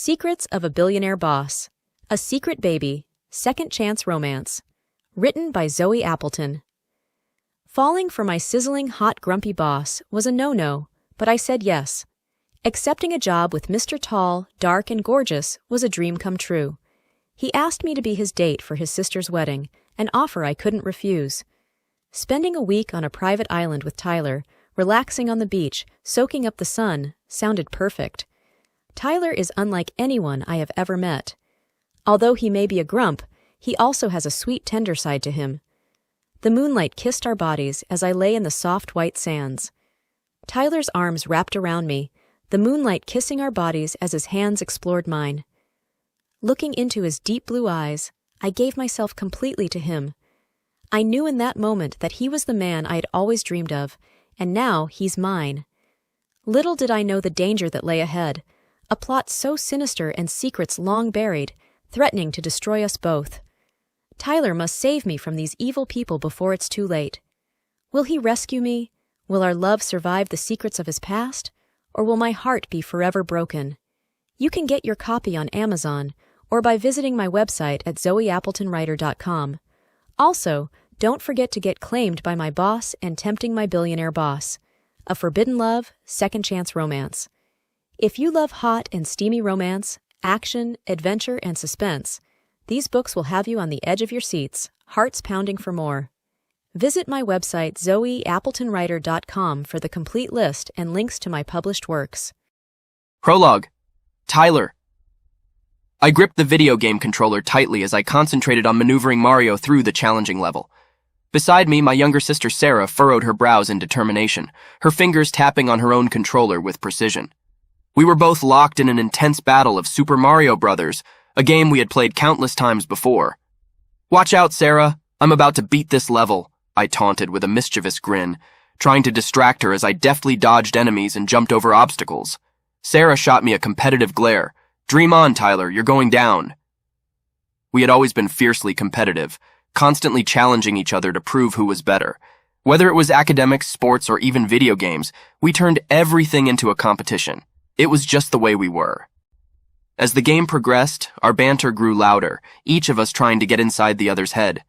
Secrets of a Billionaire Boss. A Secret Baby. Second Chance Romance. Written by Zoe Appleton. Falling for my sizzling, hot, grumpy boss was a no-no, but I said yes. Accepting a job with Mr. Tall, Dark, and Gorgeous was a dream come true. He asked me to be his date for his sister's wedding, an offer I couldn't refuse. Spending a week on a private island with Tylor, relaxing on the beach, soaking up the sun, sounded perfect. Tylor is unlike anyone I have ever met. Although he may be a grump, he also has a sweet, tender side to him. The moonlight kissed our bodies as I lay in the soft white sands. Tylor's arms wrapped around me, the moonlight kissing our bodies as his hands explored mine. Looking into his deep blue eyes, I gave myself completely to him. I knew in that moment that he was the man I had always dreamed of, and now he's mine. Little did I know the danger that lay ahead, a plot so sinister and secrets long buried, threatening to destroy us both. Tylor must save me from these evil people before it's too late. Will he rescue me? Will our love survive the secrets of his past? Or will my heart be forever broken? You can get your copy on Amazon or by visiting my website at zoeappletonwriter.com. Also, don't forget to get Claimed by My Boss and Tempting My Billionaire Boss, a forbidden love, second chance romance. If you love hot and steamy romance, action, adventure, and suspense, these books will have you on the edge of your seats, hearts pounding for more. Visit my website zoeappletonwriter.com for the complete list and links to my published works. Prologue. Tylor. I gripped the video game controller tightly as I concentrated on maneuvering Mario through the challenging level. Beside me, my younger sister Sarah furrowed her brows in determination, her fingers tapping on her own controller with precision. We were both locked in an intense battle of Super Mario Bros., a game we had played countless times before. "Watch out, Sarah. I'm about to beat this level," I taunted with a mischievous grin, trying to distract her as I deftly dodged enemies and jumped over obstacles. Sarah shot me a competitive glare. "Dream on, Tylor, you're going down." We had always been fiercely competitive, constantly challenging each other to prove who was better. Whether it was academics, sports, or even video games, we turned everything into a competition. It was just the way we were. As the game progressed, our banter grew louder, each of us trying to get inside the other's head.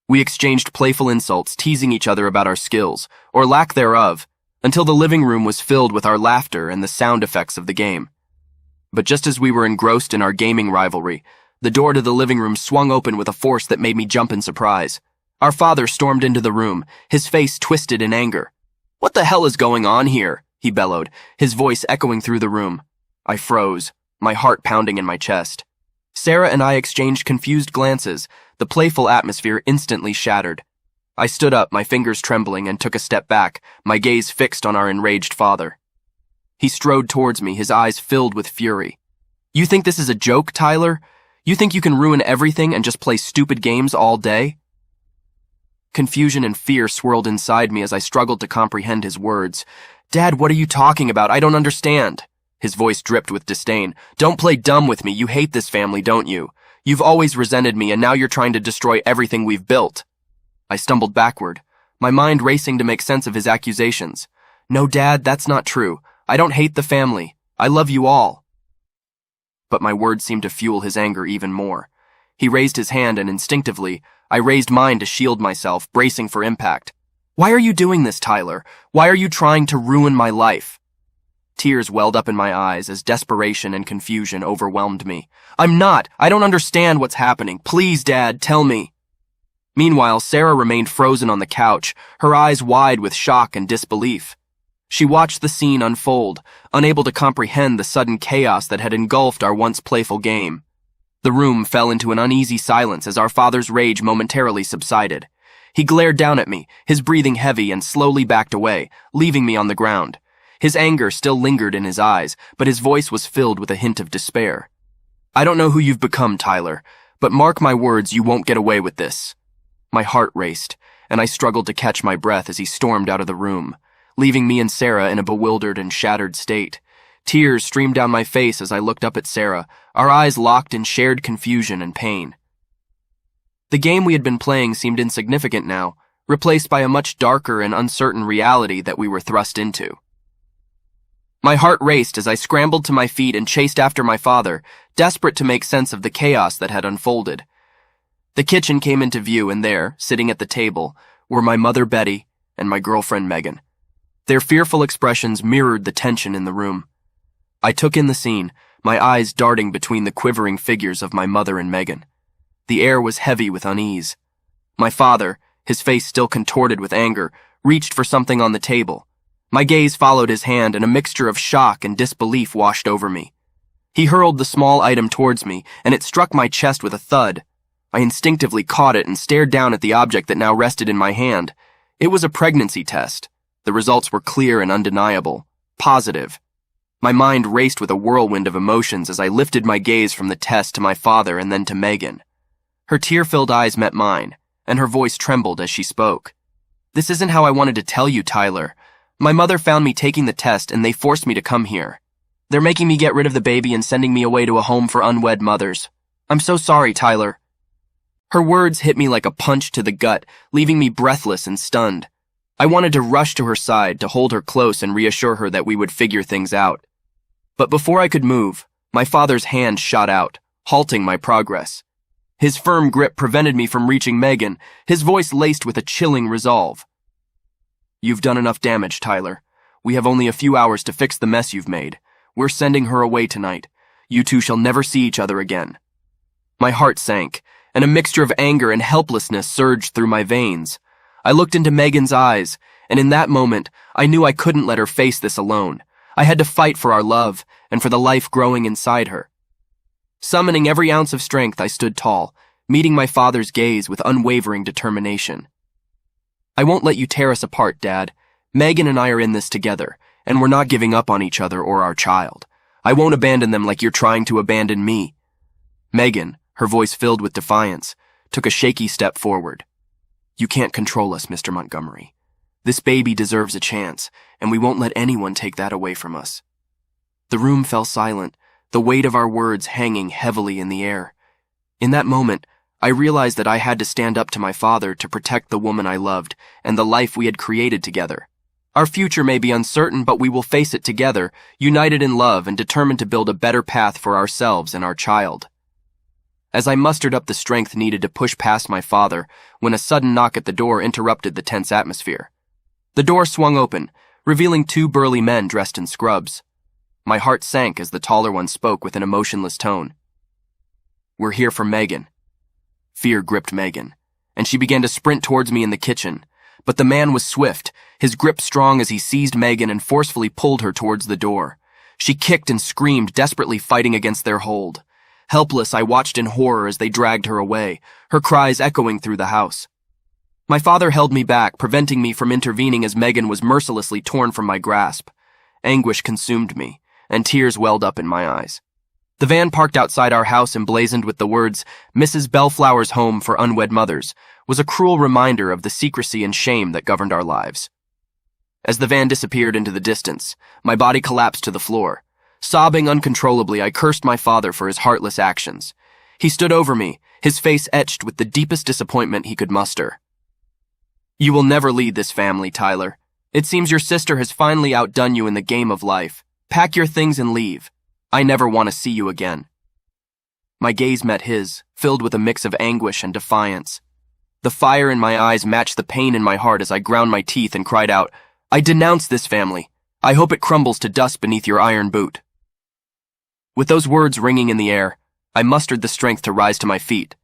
We exchanged playful insults, teasing each other about our skills, or lack thereof, until the living room was filled with our laughter and the sound effects of the game. But just as we were engrossed in our gaming rivalry, the door to the living room swung open with a force that made me jump in surprise. Our father stormed into the room, his face twisted in anger. "What the hell is going on here?" he bellowed, his voice echoing through the room. I froze, my heart pounding in my chest. Sarah and I exchanged confused glances, the playful atmosphere instantly shattered. I stood up, my fingers trembling, and took a step back, my gaze fixed on our enraged father. He strode towards me, his eyes filled with fury. "You think this is a joke, Tylor? You think you can ruin everything and just play stupid games all day?" Confusion and fear swirled inside me as I struggled to comprehend his words. "Dad, what are you talking about? I don't understand." His voice dripped with disdain. "Don't play dumb with me. You hate this family, don't you? You've always resented me, and now you're trying to destroy everything we've built." I stumbled backward, my mind racing to make sense of his accusations. "No, Dad, that's not true. I don't hate the family. I love you all." But my words seemed to fuel his anger even more. He raised his hand, and instinctively, I raised mine to shield myself, bracing for impact. "Why are you doing this, Tylor? Why are you trying to ruin my life?" Tears welled up in my eyes as desperation and confusion overwhelmed me. "I'm not. I don't understand what's happening. Please, Dad, tell me." Meanwhile, Sarah remained frozen on the couch, her eyes wide with shock and disbelief. She watched the scene unfold, unable to comprehend the sudden chaos that had engulfed our once playful game. The room fell into an uneasy silence as our father's rage momentarily subsided. He glared down at me, his breathing heavy, and slowly backed away, leaving me on the ground. His anger still lingered in his eyes, but his voice was filled with a hint of despair. "I don't know who you've become, Tylor, but mark my words, you won't get away with this." My heart raced, and I struggled to catch my breath as he stormed out of the room, leaving me and Sarah in a bewildered and shattered state. Tears streamed down my face as I looked up at Sarah, our eyes locked in shared confusion and pain. The game we had been playing seemed insignificant now, replaced by a much darker and uncertain reality that we were thrust into. My heart raced as I scrambled to my feet and chased after my father, desperate to make sense of the chaos that had unfolded. The kitchen came into view, and there, sitting at the table, were my mother Betty and my girlfriend Megan. Their fearful expressions mirrored the tension in the room. I took in the scene, my eyes darting between the quivering figures of my mother and Megan. The air was heavy with unease. My father, his face still contorted with anger, reached for something on the table. My gaze followed his hand, and a mixture of shock and disbelief washed over me. He hurled the small item towards me, and it struck my chest with a thud. I instinctively caught it and stared down at the object that now rested in my hand. It was a pregnancy test. The results were clear and undeniable. Positive. My mind raced with a whirlwind of emotions as I lifted my gaze from the test to my father and then to Megan. Her tear-filled eyes met mine, and her voice trembled as she spoke. "This isn't how I wanted to tell you, Tyler. My mother found me taking the test, and they forced me to come here. They're making me get rid of the baby and sending me away to a home for unwed mothers. I'm so sorry, Tyler." Her words hit me like a punch to the gut, leaving me breathless and stunned. I wanted to rush to her side, to hold her close and reassure her that we would figure things out. But before I could move, my father's hand shot out, halting my progress. His firm grip prevented me from reaching Megan, his voice laced with a chilling resolve. "You've done enough damage, Tyler. We have only a few hours to fix the mess you've made. We're sending her away tonight. You two shall never see each other again." My heart sank, and a mixture of anger and helplessness surged through my veins. I looked into Megan's eyes, and in that moment, I knew I couldn't let her face this alone. I had to fight for our love and for the life growing inside her. Summoning every ounce of strength, I stood tall, meeting my father's gaze with unwavering determination. "I won't let you tear us apart, Dad. Megan and I are in this together, and we're not giving up on each other or our child. I won't abandon them like you're trying to abandon me." Megan, her voice filled with defiance, took a shaky step forward. "You can't control us, Mr. Montgomery. This baby deserves a chance, and we won't let anyone take that away from us." The room fell silent, the weight of our words hanging heavily in the air. In that moment, I realized that I had to stand up to my father to protect the woman I loved and the life we had created together. Our future may be uncertain, but we will face it together, united in love and determined to build a better path for ourselves and our child. As I mustered up the strength needed to push past my father, when a sudden knock at the door interrupted the tense atmosphere. The door swung open, revealing two burly men dressed in scrubs. My heart sank as the taller one spoke with an emotionless tone. "We're here for Megan." Fear gripped Megan, and she began to sprint towards me in the kitchen. But the man was swift, his grip strong as he seized Megan and forcefully pulled her towards the door. She kicked and screamed, desperately fighting against their hold. Helpless, I watched in horror as they dragged her away, her cries echoing through the house. My father held me back, preventing me from intervening as Megan was mercilessly torn from my grasp. Anguish consumed me, and tears welled up in my eyes. The van parked outside our house, emblazoned with the words, "Mrs. Bellflower's Home for Unwed Mothers," was a cruel reminder of the secrecy and shame that governed our lives. As the van disappeared into the distance, my body collapsed to the floor. Sobbing uncontrollably, I cursed my father for his heartless actions. He stood over me, his face etched with the deepest disappointment he could muster. "You will never lead this family, Tyler. It seems your sister has finally outdone you in the game of life. Pack your things and leave. I never want to see you again." My gaze met his, filled with a mix of anguish and defiance. The fire in my eyes matched the pain in my heart as I ground my teeth and cried out, "I denounce this family. I hope it crumbles to dust beneath your iron boot." With those words ringing in the air, I mustered the strength to rise to my feet.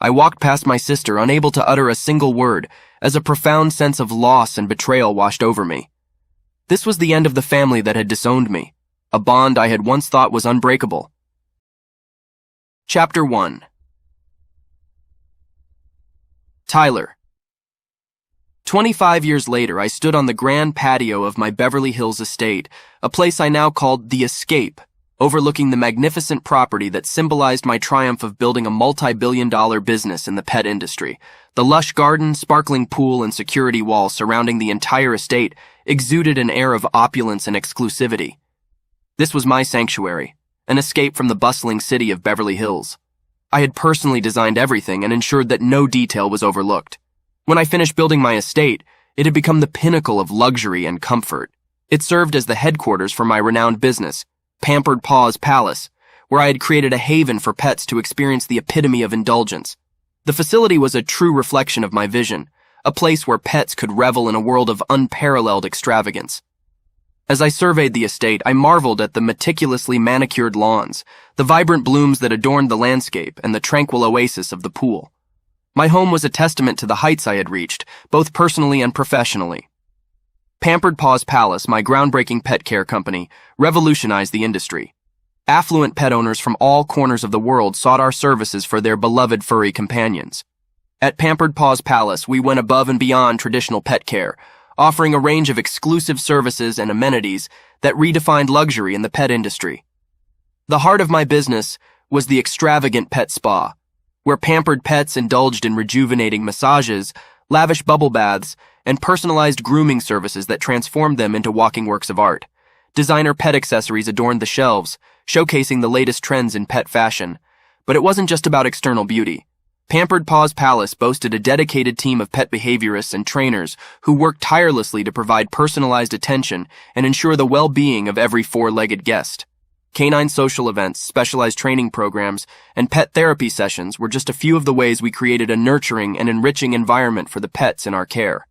I walked past my sister, unable to utter a single word, as a profound sense of loss and betrayal washed over me. This was the end of the family that had disowned me, a bond I had once thought was unbreakable. Chapter 1. Tyler. 25 years later, I stood on the grand patio of my Beverly Hills estate, a place I now called The Escape, overlooking the magnificent property that symbolized my triumph of building a multi-billion-dollar business in the pet industry. The lush garden, sparkling pool, and security wall surrounding the entire estate exuded an air of opulence and exclusivity. This was my sanctuary, an escape from the bustling city of Beverly Hills. I had personally designed everything and ensured that no detail was overlooked. When I finished building my estate, it had become the pinnacle of luxury and comfort. It served as the headquarters for my renowned business, Pampered Paws Palace, where I had created a haven for pets to experience the epitome of indulgence. The facility was a true reflection of my vision, a place where pets could revel in a world of unparalleled extravagance. As I surveyed the estate, I marveled at the meticulously manicured lawns, the vibrant blooms that adorned the landscape, and the tranquil oasis of the pool. My home was a testament to the heights I had reached, both personally and professionally. Pampered Paws Palace, my groundbreaking pet care company, revolutionized the industry. Affluent pet owners from all corners of the world sought our services for their beloved furry companions. At Pampered Paws Palace, we went above and beyond traditional pet care, offering a range of exclusive services and amenities that redefined luxury in the pet industry. The heart of my business was the extravagant pet spa, where pampered pets indulged in rejuvenating massages, lavish bubble baths, and personalized grooming services that transformed them into walking works of art. Designer pet accessories adorned the shelves, showcasing the latest trends in pet fashion. But it wasn't just about external beauty. Pampered Paws Palace boasted a dedicated team of pet behaviorists and trainers who worked tirelessly to provide personalized attention and ensure the well-being of every four-legged guest. Canine social events, specialized training programs, and pet therapy sessions were just a few of the ways we created a nurturing and enriching environment for the pets in our care.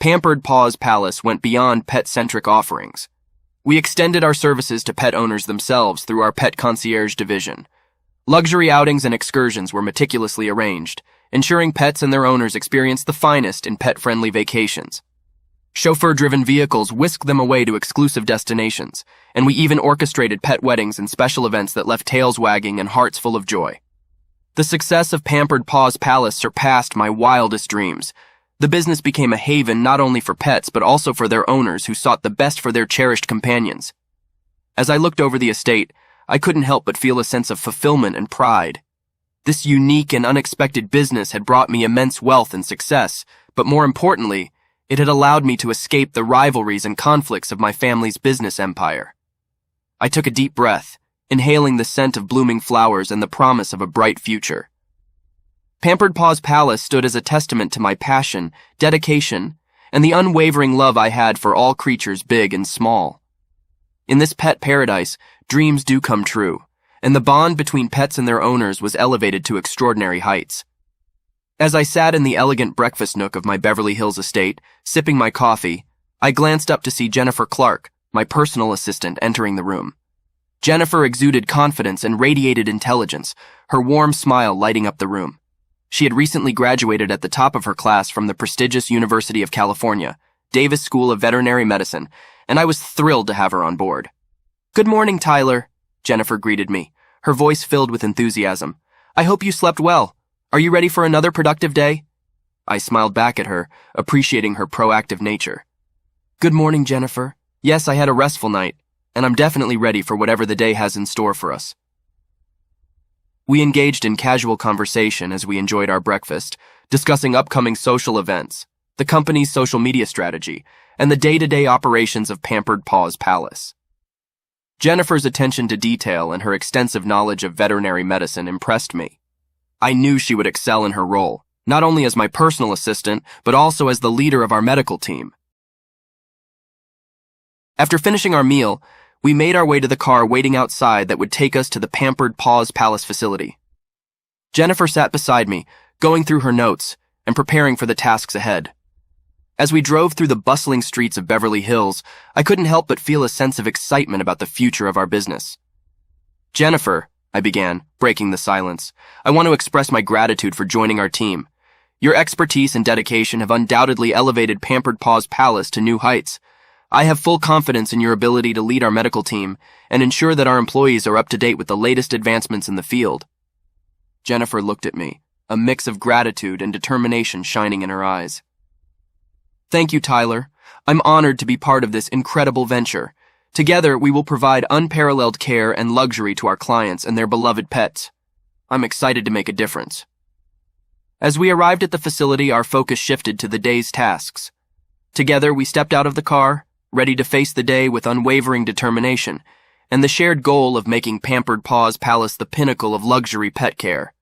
Pampered Paws Palace went beyond pet-centric offerings. We extended our services to pet owners themselves through our pet concierge division. Luxury outings and excursions were meticulously arranged, ensuring pets and their owners experienced the finest in pet-friendly vacations. Chauffeur-driven vehicles whisked them away to exclusive destinations, and we even orchestrated pet weddings and special events that left tails wagging and hearts full of joy. The success of Pampered Paws Palace surpassed my wildest dreams. The business became a haven not only for pets but also for their owners who sought the best for their cherished companions. As I looked over the estate, I couldn't help but feel a sense of fulfillment and pride. This unique and unexpected business had brought me immense wealth and success, but more importantly, it had allowed me to escape the rivalries and conflicts of my family's business empire. I took a deep breath, inhaling the scent of blooming flowers and the promise of a bright future. Pampered Paws Palace stood as a testament to my passion, dedication, and the unwavering love I had for all creatures big and small. In this pet paradise, dreams do come true, and the bond between pets and their owners was elevated to extraordinary heights. As I sat in the elegant breakfast nook of my Beverly Hills estate, sipping my coffee, I glanced up to see Jennifer Clark, my personal assistant, entering the room. Jennifer exuded confidence and radiated intelligence, her warm smile lighting up the room. She had recently graduated at the top of her class from the prestigious University of California, Davis School of Veterinary Medicine, and I was thrilled to have her on board. "Good morning, Tylor," Jennifer greeted me, her voice filled with enthusiasm. "I hope you slept well. Are you ready for another productive day?" I smiled back at her, appreciating her proactive nature. "Good morning, Jennifer. Yes, I had a restful night, and I'm definitely ready for whatever the day has in store for us." We engaged in casual conversation as we enjoyed our breakfast, discussing upcoming social events, the company's social media strategy, and the day-to-day operations of Pampered Paws Palace. Jennifer's attention to detail and her extensive knowledge of veterinary medicine impressed me. I knew she would excel in her role, not only as my personal assistant, but also as the leader of our medical team. After finishing our meal, we made our way to the car waiting outside that would take us to the Pampered Paws Palace facility. Jennifer sat beside me, going through her notes and preparing for the tasks ahead. As we drove through the bustling streets of Beverly Hills, I couldn't help but feel a sense of excitement about the future of our business. "Jennifer," I began, breaking the silence, "I want to express my gratitude for joining our team. Your expertise and dedication have undoubtedly elevated Pampered Paws Palace to new heights. I have full confidence in your ability to lead our medical team and ensure that our employees are up to date with the latest advancements in the field." Jennifer looked at me, a mix of gratitude and determination shining in her eyes. "Thank you, Tylor. I'm honored to be part of this incredible venture. Together, we will provide unparalleled care and luxury to our clients and their beloved pets. I'm excited to make a difference." As we arrived at the facility, our focus shifted to the day's tasks. Together, we stepped out of the car, ready to face the day with unwavering determination, and the shared goal of making Pampered Paws Palace the pinnacle of luxury pet care.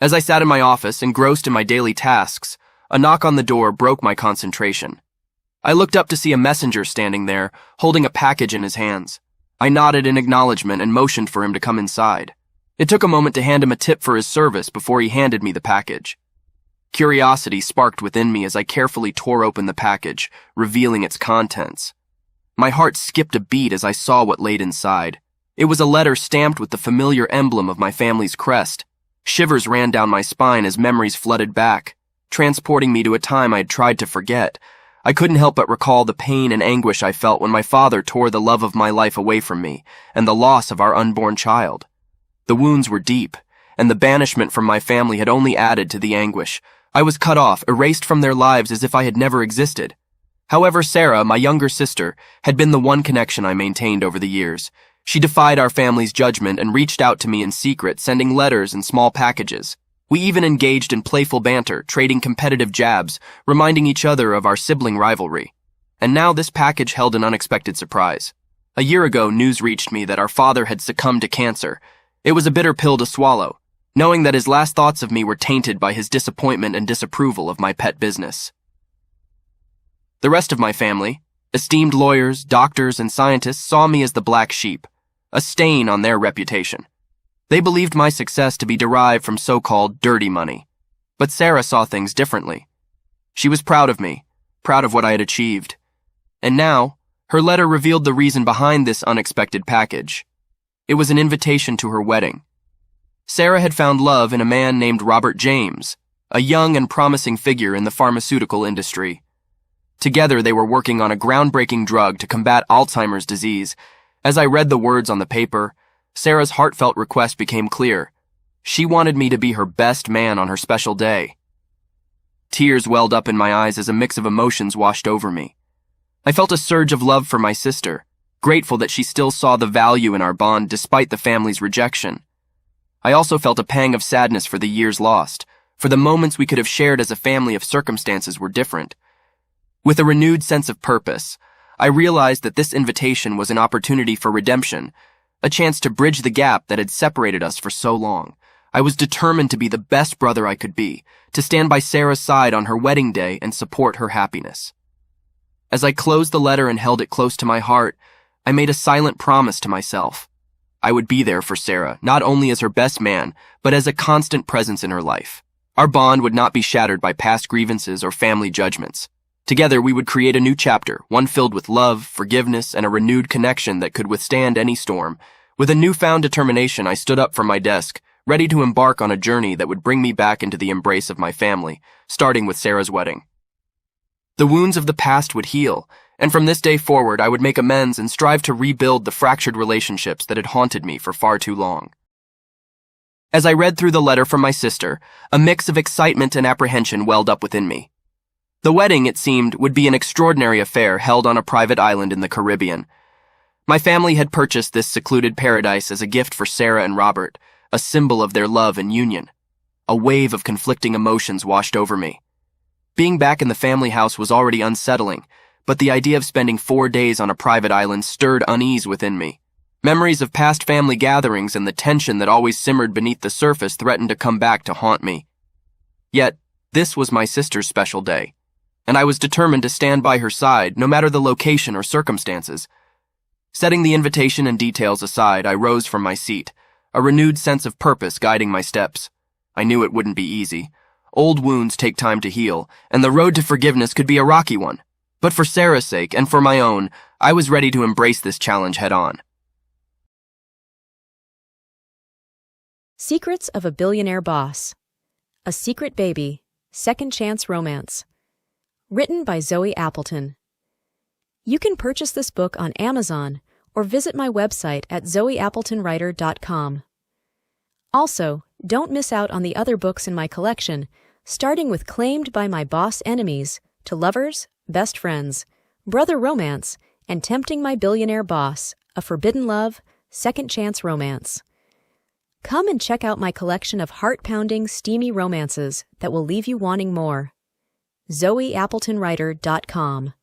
As I sat in my office, engrossed in my daily tasks, a knock on the door broke my concentration. I looked up to see a messenger standing there, holding a package in his hands. I nodded in acknowledgement and motioned for him to come inside. It took a moment to hand him a tip for his service before he handed me the package. Curiosity sparked within me as I carefully tore open the package, revealing its contents. My heart skipped a beat as I saw what laid inside. It was a letter stamped with the familiar emblem of my family's crest. Shivers ran down my spine as memories flooded back, transporting me to a time I had tried to forget. I couldn't help but recall the pain and anguish I felt when my father tore the love of my life away from me, and the loss of our unborn child. The wounds were deep, and the banishment from my family had only added to the anguish. I was cut off, erased from their lives as if I had never existed. However, Sarah, my younger sister, had been the one connection I maintained over the years. She defied our family's judgment and reached out to me in secret, sending letters and small packages. We even engaged in playful banter, trading competitive jabs, reminding each other of our sibling rivalry. And now this package held an unexpected surprise. A year ago, news reached me that our father had succumbed to cancer. It was a bitter pill to swallow, knowing that his last thoughts of me were tainted by his disappointment and disapproval of my pet business. The rest of my family, esteemed lawyers, doctors, and scientists, saw me as the black sheep, a stain on their reputation. They believed my success to be derived from so-called dirty money. But Sarah saw things differently. She was proud of me, proud of what I had achieved. And now, her letter revealed the reason behind this unexpected package. It was an invitation to her wedding. Sarah had found love in a man named Robert James, a young and promising figure in the pharmaceutical industry. Together, they were working on a groundbreaking drug to combat Alzheimer's disease. As I read the words on the paper, Sarah's heartfelt request became clear. She wanted me to be her best man on her special day. Tears welled up in my eyes as a mix of emotions washed over me. I felt a surge of love for my sister, grateful that she still saw the value in our bond despite the family's rejection. I also felt a pang of sadness for the years lost, for the moments we could have shared as a family if circumstances were different. With a renewed sense of purpose, I realized that this invitation was an opportunity for redemption, a chance to bridge the gap that had separated us for so long. I was determined to be the best brother I could be, to stand by Sarah's side on her wedding day and support her happiness. As I closed the letter and held it close to my heart, I made a silent promise to myself. I would be there for Sarah, not only as her best man, but as a constant presence in her life. Our bond would not be shattered by past grievances or family judgments. Together, we would create a new chapter, one filled with love, forgiveness, and a renewed connection that could withstand any storm. With a newfound determination, I stood up from my desk, ready to embark on a journey that would bring me back into the embrace of my family, starting with Sarah's wedding. The wounds of the past would heal, and from this day forward, I would make amends and strive to rebuild the fractured relationships that had haunted me for far too long. As I read through the letter from my sister, a mix of excitement and apprehension welled up within me. The wedding, it seemed, would be an extraordinary affair held on a private island in the Caribbean. My family had purchased this secluded paradise as a gift for Sarah and Robert, a symbol of their love and union. A wave of conflicting emotions washed over me. Being back in the family house was already unsettling, but the idea of spending 4 days on a private island stirred unease within me. Memories of past family gatherings and the tension that always simmered beneath the surface threatened to come back to haunt me. Yet, this was my sister's special day, and I was determined to stand by her side, no matter the location or circumstances. Setting the invitation and details aside, I rose from my seat, a renewed sense of purpose guiding my steps. I knew it wouldn't be easy. Old wounds take time to heal, and the road to forgiveness could be a rocky one. But for Sarah's sake, and for my own, I was ready to embrace this challenge head-on. Secrets of a Billionaire Boss. A Secret Baby. Second Chance Romance. Written by Zoe Appleton. You can purchase this book on Amazon or visit my website at zoeappletonwriter.com. Also, don't miss out on the other books in my collection, starting with Claimed by My Boss Enemies, To Lovers, Best Friends, Brother Romance, and Tempting My Billionaire Boss, A Forbidden Love, Second Chance Romance. Come and check out my collection of heart-pounding, steamy romances that will leave you wanting more. zoeappletonwriter.com